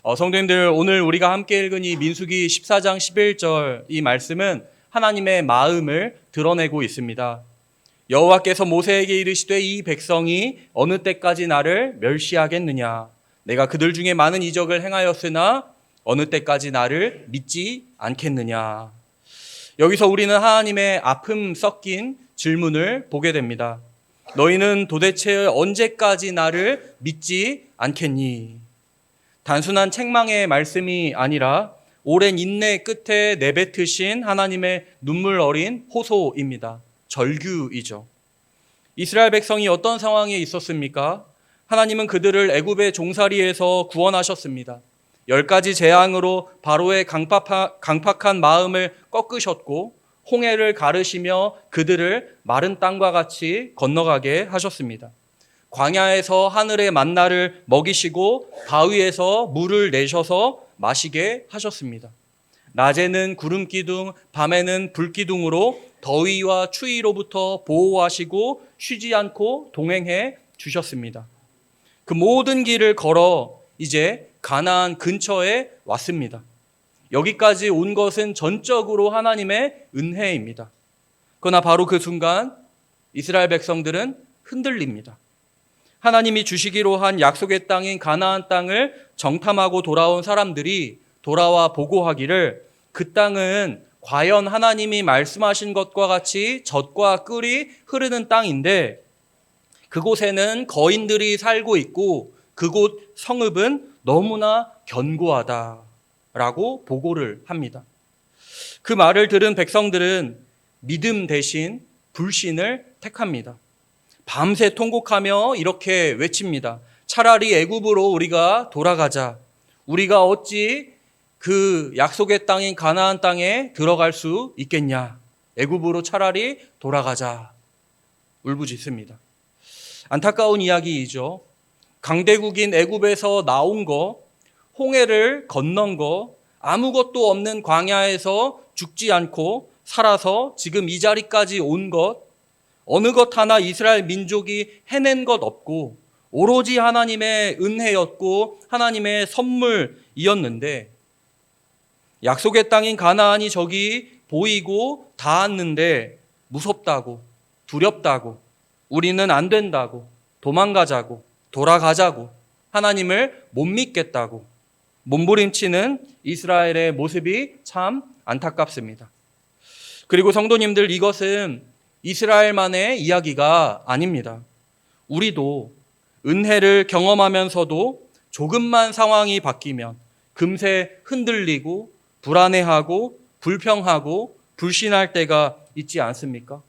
성도님들, 오늘 우리가 함께 읽은 이 민수기 14장 11절 이 말씀은 하나님의 마음을 드러내고 있습니다. 여호와께서 모세에게 이르시되 이 백성이 어느 때까지 나를 멸시하겠느냐. 내가 그들 중에 많은 이적을 행하였으나 어느 때까지 나를 믿지 않겠느냐. 여기서 우리는 하나님의 아픔 섞인 질문을 보게 됩니다. 너희는 도대체 언제까지 나를 믿지 않겠니? 단순한 책망의 말씀이 아니라 오랜 인내 끝에 내뱉으신 하나님의 눈물 어린 호소입니다. 절규이죠. 이스라엘 백성이 어떤 상황에 있었습니까? 하나님은 그들을 애굽의 종살이에서 구원하셨습니다. 10가지 재앙으로 바로의 강팍한 마음을 꺾으셨고 홍해를 가르시며 그들을 마른 땅과 같이 건너가게 하셨습니다. 광야에서 하늘의 만나를 먹이시고 바위에서 물을 내셔서 마시게 하셨습니다. 낮에는 구름 기둥, 밤에는 불 기둥으로 더위와 추위로부터 보호하시고 쉬지 않고 동행해 주셨습니다. 그 모든 길을 걸어 이제 가나안 근처에 왔습니다. 여기까지 온 것은 전적으로 하나님의 은혜입니다. 그러나 바로 그 순간 이스라엘 백성들은 흔들립니다. 하나님이 주시기로 한 약속의 땅인 가나안 땅을 정탐하고 돌아온 사람들이 돌아와 보고하기를 그 땅은 과연 하나님이 말씀하신 것과 같이 젖과 꿀이 흐르는 땅인데 그곳에는 거인들이 살고 있고 그곳 성읍은 너무나 견고하다라고 보고를 합니다. 그 말을 들은 백성들은 믿음 대신 불신을 택합니다. 밤새 통곡하며 이렇게 외칩니다. 차라리 애굽으로 우리가 돌아가자. 우리가 어찌 그 약속의 땅인 가나안 땅에 들어갈 수 있겠냐. 애굽으로 차라리 돌아가자. 울부짖습니다. 안타까운 이야기이죠. 강대국인 애굽에서 나온 거, 홍해를 건넌 거, 아무것도 없는 광야에서 죽지 않고 살아서 지금 이 자리까지 온 것, 어느 것 하나 이스라엘 민족이 해낸 것 없고 오로지 하나님의 은혜였고 하나님의 선물이었는데 약속의 땅인 가나안이 저기 보이고 닿았는데 무섭다고, 두렵다고, 우리는 안 된다고, 도망가자고, 돌아가자고, 하나님을 못 믿겠다고 몸부림치는 이스라엘의 모습이 참 안타깝습니다. 그리고 성도님들, 이것은 이스라엘만의 이야기가 아닙니다. 우리도 은혜를 경험하면서도 조금만 상황이 바뀌면 금세 흔들리고 불안해하고 불평하고 불신할 때가 있지 않습니까?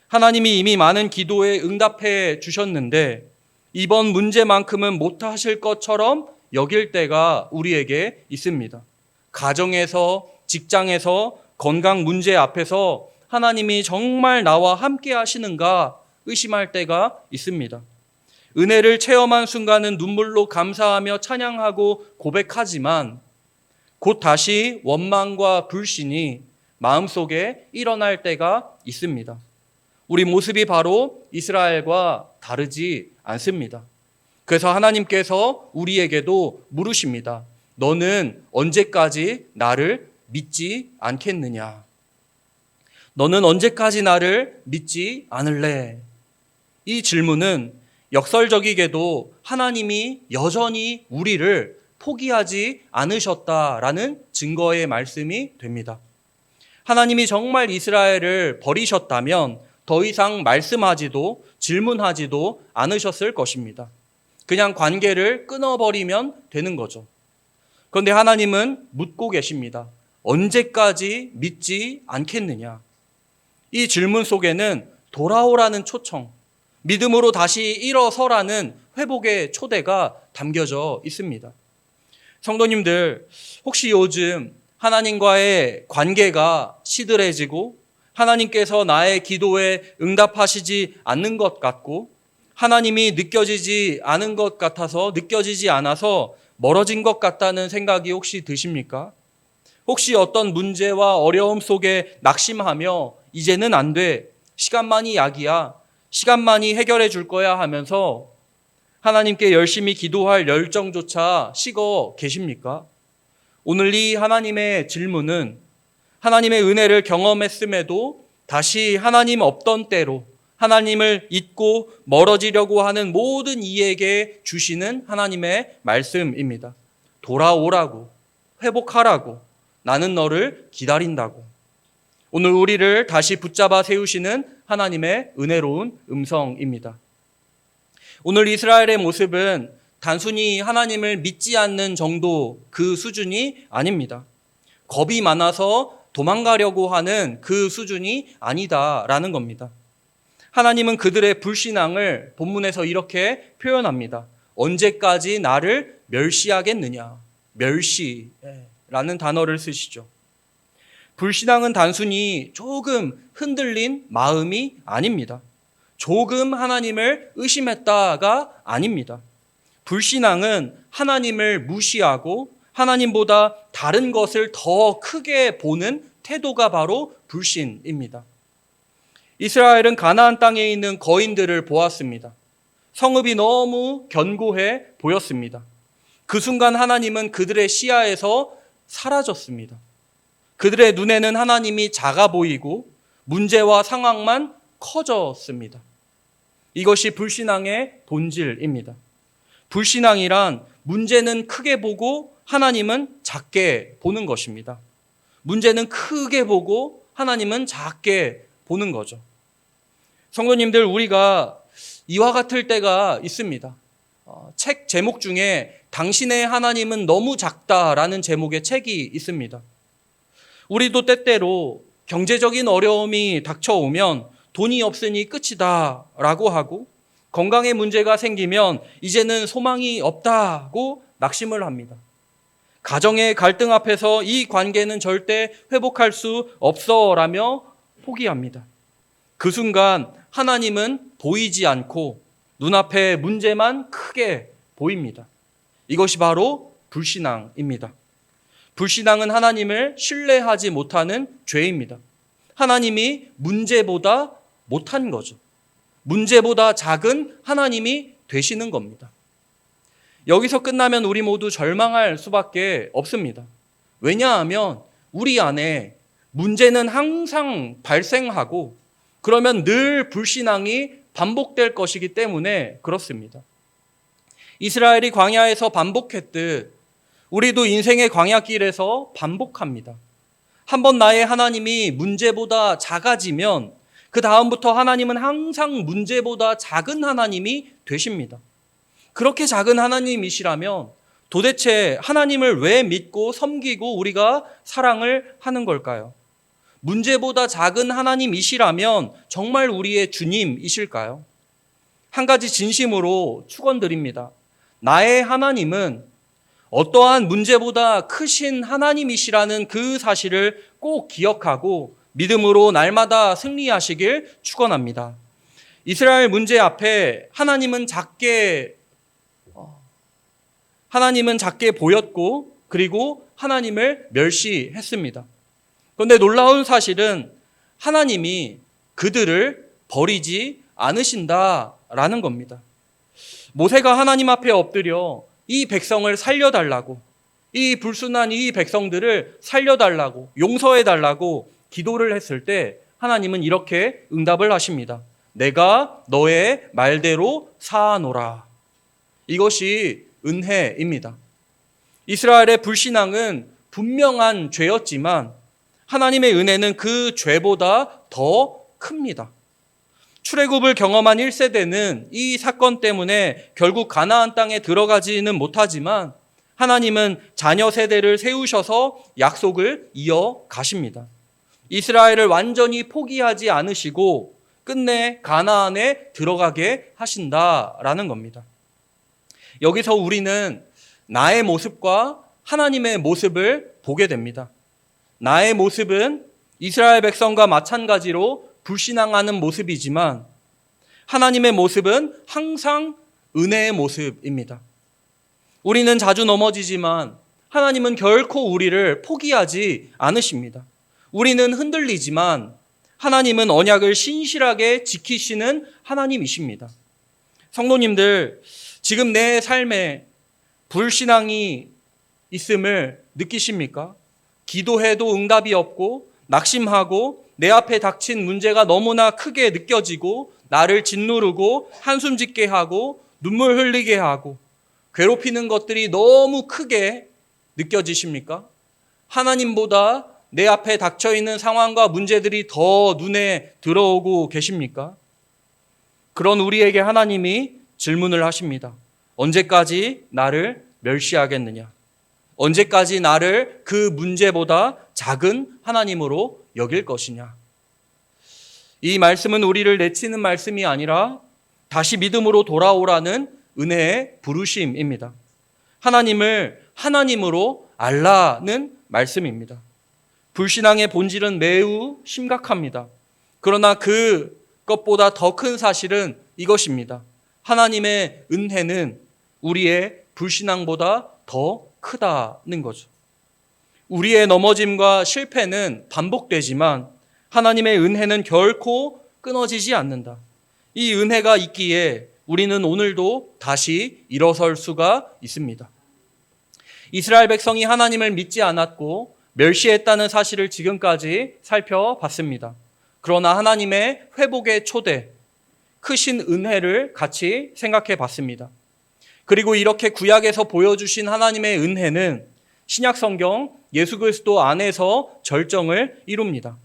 하나님이 이미 많은 기도에 응답해 주셨는데 이번 문제만큼은 못하실 것처럼 여길 때가 우리에게 있습니다. 가정에서, 직장에서, 건강 문제 앞에서 하나님이 정말 나와 함께 하시는가 의심할 때가 있습니다. 은혜를 체험한 순간은 눈물로 감사하며 찬양하고 고백하지만 곧 다시 원망과 불신이 마음속에 일어날 때가 있습니다. 우리 모습이 바로 이스라엘과 다르지 않습니다. 그래서 하나님께서 우리에게도 물으십니다. 너는 언제까지 나를 믿지 않겠느냐? 너는 언제까지 나를 믿지 않을래? 이 질문은 역설적이게도 하나님이 여전히 우리를 포기하지 않으셨다라는 증거의 말씀이 됩니다. 하나님이 정말 이스라엘을 버리셨다면 더 이상 말씀하지도 질문하지도 않으셨을 것입니다. 그냥 관계를 끊어버리면 되는 거죠. 그런데 하나님은 묻고 계십니다. 언제까지 믿지 않겠느냐? 이 질문 속에는 돌아오라는 초청, 믿음으로 다시 일어서라는 회복의 초대가 담겨져 있습니다. 성도님들, 혹시 요즘 하나님과의 관계가 시들해지고 하나님께서 나의 기도에 응답하시지 않는 것 같고 하나님이 느껴지지 않아서 멀어진 것 같다는 생각이 혹시 드십니까? 혹시 어떤 문제와 어려움 속에 낙심하며 이제는 안 돼, 시간만이 약이야, 시간만이 해결해 줄 거야 하면서 하나님께 열심히 기도할 열정조차 식어 계십니까? 오늘 이 하나님의 질문은 하나님의 은혜를 경험했음에도 다시 하나님 없던 때로 하나님을 잊고 멀어지려고 하는 모든 이에게 주시는 하나님의 말씀입니다. 돌아오라고, 회복하라고, 나는 너를 기다린다고. 오늘 우리를 다시 붙잡아 세우시는 하나님의 은혜로운 음성입니다. 오늘 이스라엘의 모습은 단순히 하나님을 믿지 않는 정도 그 수준이 아닙니다. 겁이 많아서 도망가려고 하는 그 수준이 아니다라는 겁니다. 하나님은 그들의 불신앙을 본문에서 이렇게 표현합니다. 언제까지 나를 멸시하겠느냐. 멸시라는 단어를 쓰시죠. 불신앙은 단순히 조금 흔들린 마음이 아닙니다. 조금 하나님을 의심했다가 아닙니다. 불신앙은 하나님을 무시하고 하나님보다 다른 것을 더 크게 보는 태도가 바로 불신입니다. 이스라엘은 가나안 땅에 있는 거인들을 보았습니다. 성읍이 너무 견고해 보였습니다. 그 순간 하나님은 그들의 시야에서 사라졌습니다. 그들의 눈에는 하나님이 작아 보이고 문제와 상황만 커졌습니다. 이것이 불신앙의 본질입니다. 불신앙이란 문제는 크게 보고 하나님은 작게 보는 것입니다. 문제는 크게 보고 하나님은 작게 보는 거죠. 성도님들, 우리가 이와 같을 때가 있습니다. 책 제목 중에 당신의 하나님은 너무 작다라는 제목의 책이 있습니다. 우리도 때때로 경제적인 어려움이 닥쳐오면 돈이 없으니 끝이다 라고 하고 건강에 문제가 생기면 이제는 소망이 없다고 낙심을 합니다. 가정의 갈등 앞에서 이 관계는 절대 회복할 수 없어 라며 포기합니다. 그 순간 하나님은 보이지 않고 눈앞에 문제만 크게 보입니다. 이것이 바로 불신앙입니다. 불신앙은 하나님을 신뢰하지 못하는 죄입니다. 하나님이 문제보다 못한 거죠. 문제보다 작은 하나님이 되시는 겁니다. 여기서 끝나면 우리 모두 절망할 수밖에 없습니다. 왜냐하면 우리 안에 문제는 항상 발생하고 그러면 늘 불신앙이 반복될 것이기 때문에 그렇습니다. 이스라엘이 광야에서 반복했듯 우리도 인생의 광야길에서 반복합니다. 한번 나의 하나님이 문제보다 작아지면 그 다음부터 하나님은 항상 문제보다 작은 하나님이 되십니다. 그렇게 작은 하나님이시라면 도대체 하나님을 왜 믿고 섬기고 우리가 사랑을 하는 걸까요? 문제보다 작은 하나님이시라면 정말 우리의 주님이실까요? 한 가지 진심으로 축원드립니다. 나의 하나님은 어떠한 문제보다 크신 하나님이시라는 그 사실을 꼭 기억하고 믿음으로 날마다 승리하시길 축원합니다. 이스라엘 문제 앞에 하나님은 작게 보였고 그리고 하나님을 멸시했습니다. 그런데 놀라운 사실은 하나님이 그들을 버리지 않으신다라는 겁니다. 모세가 하나님 앞에 엎드려 이 백성을 살려달라고, 이 불순한 이 백성들을 살려달라고, 용서해달라고 기도를 했을 때 하나님은 이렇게 응답을 하십니다. 내가 너의 말대로 사하노라. 이것이 은혜입니다. 이스라엘의 불신앙은 분명한 죄였지만 하나님의 은혜는 그 죄보다 더 큽니다. 출애굽을 경험한 1세대는 이 사건 때문에 결국 가나안 땅에 들어가지는 못하지만 하나님은 자녀 세대를 세우셔서 약속을 이어가십니다. 이스라엘을 완전히 포기하지 않으시고 끝내 가나안에 들어가게 하신다라는 겁니다. 여기서 우리는 나의 모습과 하나님의 모습을 보게 됩니다. 나의 모습은 이스라엘 백성과 마찬가지로 불신앙하는 모습이지만 하나님의 모습은 항상 은혜의 모습입니다. 우리는 자주 넘어지지만 하나님은 결코 우리를 포기하지 않으십니다. 우리는 흔들리지만 하나님은 언약을 신실하게 지키시는 하나님이십니다. 성도님들, 지금 내 삶에 불신앙이 있음을 느끼십니까? 기도해도 응답이 없고 낙심하고 내 앞에 닥친 문제가 너무나 크게 느껴지고 나를 짓누르고 한숨 짓게 하고 눈물 흘리게 하고 괴롭히는 것들이 너무 크게 느껴지십니까? 하나님보다 내 앞에 닥쳐있는 상황과 문제들이 더 눈에 들어오고 계십니까? 그런 우리에게 하나님이 질문을 하십니다. 언제까지 나를 멸시하겠느냐? 언제까지 나를 그 문제보다 작은 하나님으로 여길 것이냐? 이 말씀은 우리를 내치는 말씀이 아니라 다시 믿음으로 돌아오라는 은혜의 부르심입니다. 하나님을 하나님으로 알라는 말씀입니다. 불신앙의 본질은 매우 심각합니다. 그러나 그것보다 더 큰 사실은 이것입니다. 하나님의 은혜는 우리의 불신앙보다 더 크다는 거죠. 우리의 넘어짐과 실패는 반복되지만 하나님의 은혜는 결코 끊어지지 않는다. 이 은혜가 있기에 우리는 오늘도 다시 일어설 수가 있습니다. 이스라엘 백성이 하나님을 믿지 않았고 멸시했다는 사실을 지금까지 살펴봤습니다. 그러나 하나님의 회복의 초대, 크신 은혜를 같이 생각해 봤습니다. 그리고 이렇게 구약에서 보여주신 하나님의 은혜는 신약성경 예수 그리스도 안에서 절정을 이룹니다.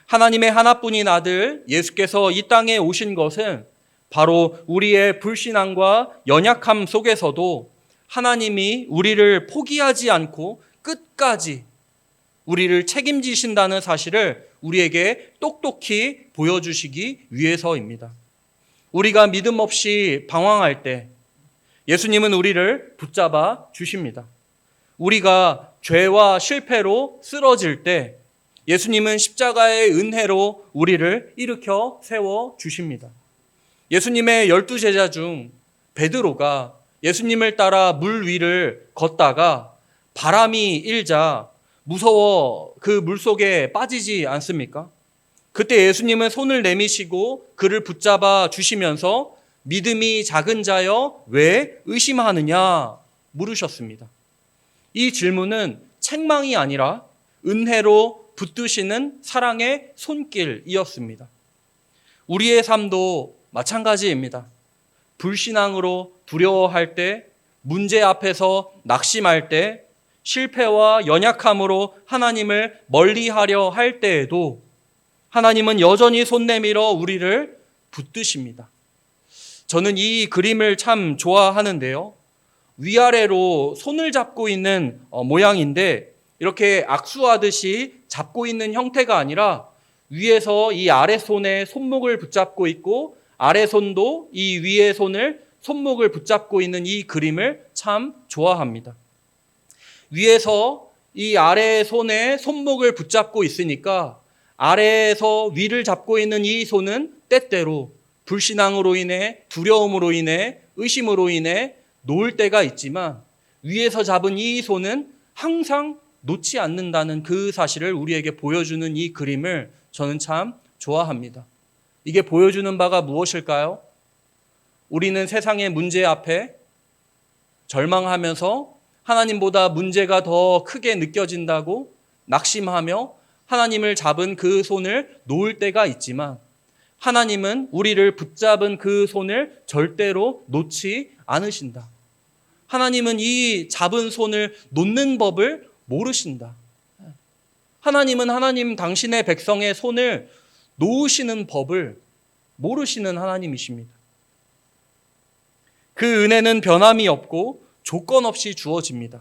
하나님의 하나뿐인 아들 예수께서 이 땅에 오신 것은 바로 우리의 불신앙과 연약함 속에서도 하나님이 우리를 포기하지 않고 끝까지 우리를 책임지신다는 사실을 우리에게 똑똑히 보여주시기 위해서입니다. 우리가 믿음 없이 방황할 때 예수님은 우리를 붙잡아 주십니다. 우리가 죄와 실패로 쓰러질 때 예수님은 십자가의 은혜로 우리를 일으켜 세워 주십니다. 예수님의 12제자 중 베드로가 예수님을 따라 물 위를 걷다가 바람이 일자 무서워 그 물속에 빠지지 않습니까? 그때 예수님은 손을 내미시고 그를 붙잡아 주시면서 믿음이 작은 자여 왜 의심하느냐 물으셨습니다. 이 질문은 책망이 아니라 은혜로 붙드시는 사랑의 손길이었습니다. 우리의 삶도 마찬가지입니다. 불신앙으로 두려워할 때, 문제 앞에서 낙심할 때, 실패와 연약함으로 하나님을 멀리하려 할 때에도 하나님은 여전히 손 내밀어 우리를 붙드십니다. 저는 이 그림을 참 좋아하는데요. 위아래로 손을 잡고 있는 모양인데 이렇게 악수하듯이 잡고 있는 형태가 아니라 위에서 이 아래 손에 손목을 붙잡고 있고 아래 손도 이 위의 손목을 붙잡고 있는 이 그림을 참 좋아합니다. 위에서 이 아래 손에 손목을 붙잡고 있으니까 아래에서 위를 잡고 있는 이 손은 때때로 불신앙으로 인해 두려움으로 인해 의심으로 인해 놓을 때가 있지만 위에서 잡은 이 손은 항상 놓지 않는다는 그 사실을 우리에게 보여주는 이 그림을 저는 참 좋아합니다. 이게 보여주는 바가 무엇일까요? 우리는 세상의 문제 앞에 절망하면서 하나님보다 문제가 더 크게 느껴진다고 낙심하며 하나님을 잡은 그 손을 놓을 때가 있지만 하나님은 우리를 붙잡은 그 손을 절대로 놓지 않으신다. 하나님은 이 잡은 손을 놓는 법을 모르신다. 하나님은 하나님 당신의 백성의 손을 놓으시는 법을 모르시는 하나님이십니다. 그 은혜는 변함이 없고 조건 없이 주어집니다.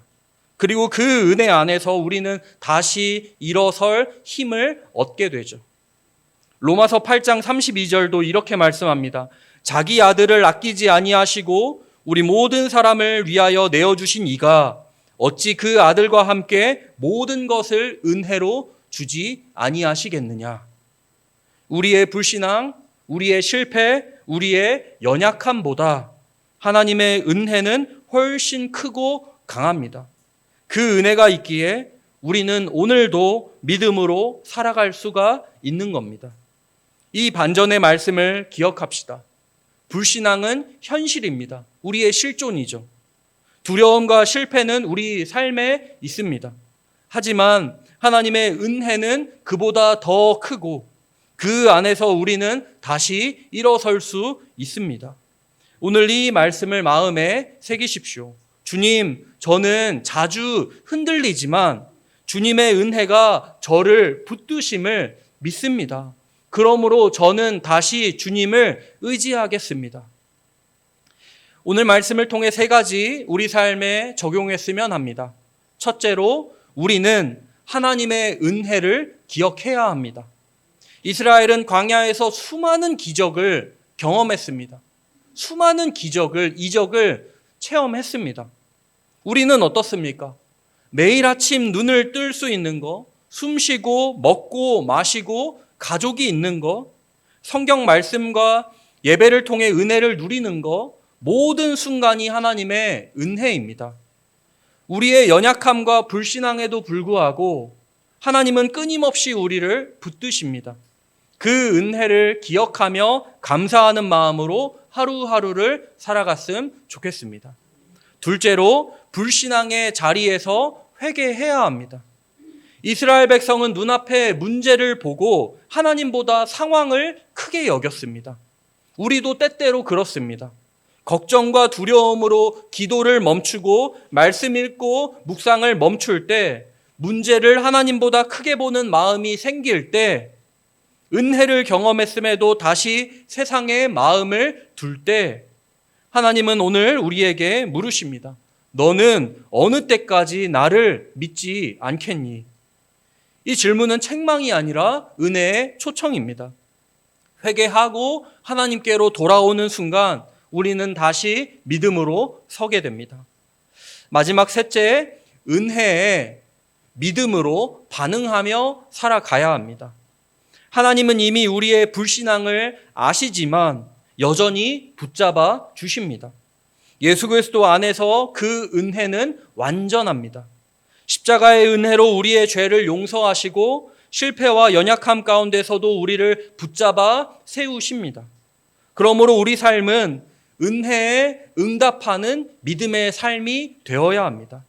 그리고 그 은혜 안에서 우리는 다시 일어설 힘을 얻게 되죠. 로마서 8장 32절도 이렇게 말씀합니다. 자기 아들을 아끼지 아니하시고 우리 모든 사람을 위하여 내어주신 이가 어찌 그 아들과 함께 모든 것을 은혜로 주지 아니하시겠느냐. 우리의 불신앙, 우리의 실패, 우리의 연약함보다 하나님의 은혜는 훨씬 크고 강합니다. 그 은혜가 있기에 우리는 오늘도 믿음으로 살아갈 수가 있는 겁니다. 이 반전의 말씀을 기억합시다. 불신앙은 현실입니다. 우리의 실존이죠. 두려움과 실패는 우리 삶에 있습니다. 하지만 하나님의 은혜는 그보다 더 크고 그 안에서 우리는 다시 일어설 수 있습니다. 오늘 이 말씀을 마음에 새기십시오. 주님, 저는 자주 흔들리지만 주님의 은혜가 저를 붙드심을 믿습니다. 그러므로 저는 다시 주님을 의지하겠습니다. 오늘 말씀을 통해 3가지 우리 삶에 적용했으면 합니다. 첫째로, 우리는 하나님의 은혜를 기억해야 합니다. 이스라엘은 광야에서 수많은 기적을 경험했습니다. 수많은 기적을, 이적을 체험했습니다. 우리는 어떻습니까? 매일 아침 눈을 뜰 수 있는 거, 숨 쉬고 먹고 마시고 가족이 있는 거, 성경 말씀과 예배를 통해 은혜를 누리는 거, 모든 순간이 하나님의 은혜입니다. 우리의 연약함과 불신앙에도 불구하고 하나님은 끊임없이 우리를 붙드십니다. 그 은혜를 기억하며 감사하는 마음으로 하루하루를 살아갔으면 좋겠습니다. 둘째로, 불신앙의 자리에서 회개해야 합니다. 이스라엘 백성은 눈앞에 문제를 보고 하나님보다 상황을 크게 여겼습니다. 우리도 때때로 그렇습니다. 걱정과 두려움으로 기도를 멈추고 말씀 읽고 묵상을 멈출 때, 문제를 하나님보다 크게 보는 마음이 생길 때, 은혜를 경험했음에도 다시 세상에 마음을 둘 때, 하나님은 오늘 우리에게 물으십니다. 너는 어느 때까지 나를 믿지 않겠니? 이 질문은 책망이 아니라 은혜의 초청입니다. 회개하고 하나님께로 돌아오는 순간 우리는 다시 믿음으로 서게 됩니다. 마지막 셋째, 은혜에 믿음으로 반응하며 살아가야 합니다. 하나님은 이미 우리의 불신앙을 아시지만 여전히 붙잡아 주십니다. 예수 그리스도 안에서 그 은혜는 완전합니다. 십자가의 은혜로 우리의 죄를 용서하시고 실패와 연약함 가운데서도 우리를 붙잡아 세우십니다. 그러므로 우리 삶은 은혜에 응답하는 믿음의 삶이 되어야 합니다.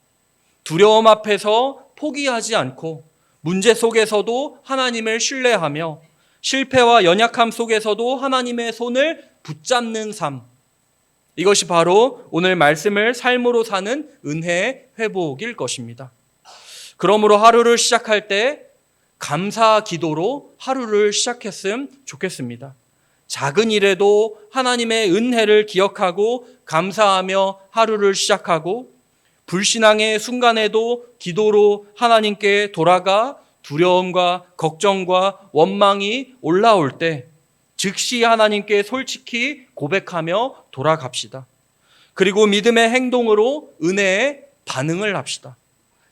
두려움 앞에서 포기하지 않고 문제 속에서도 하나님을 신뢰하며 실패와 연약함 속에서도 하나님의 손을 붙잡는 삶. 이것이 바로 오늘 말씀을 삶으로 사는 은혜의 회복일 것입니다. 그러므로 하루를 시작할 때 감사 기도로 하루를 시작했으면 좋겠습니다. 작은 일에도 하나님의 은혜를 기억하고 감사하며 하루를 시작하고, 불신앙의 순간에도 기도로 하나님께 돌아가 두려움과 걱정과 원망이 올라올 때 즉시 하나님께 솔직히 고백하며 돌아갑시다. 그리고 믿음의 행동으로 은혜에 반응을 합시다.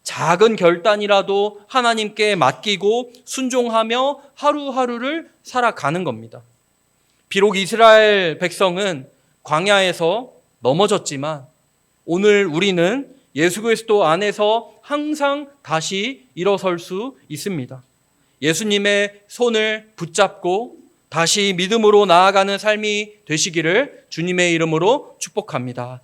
작은 결단이라도 하나님께 맡기고 순종하며 하루하루를 살아가는 겁니다. 비록 이스라엘 백성은 광야에서 넘어졌지만 오늘 우리는 예수 그리스도 안에서 항상 다시 일어설 수 있습니다. 예수님의 손을 붙잡고 다시 믿음으로 나아가는 삶이 되시기를 주님의 이름으로 축복합니다.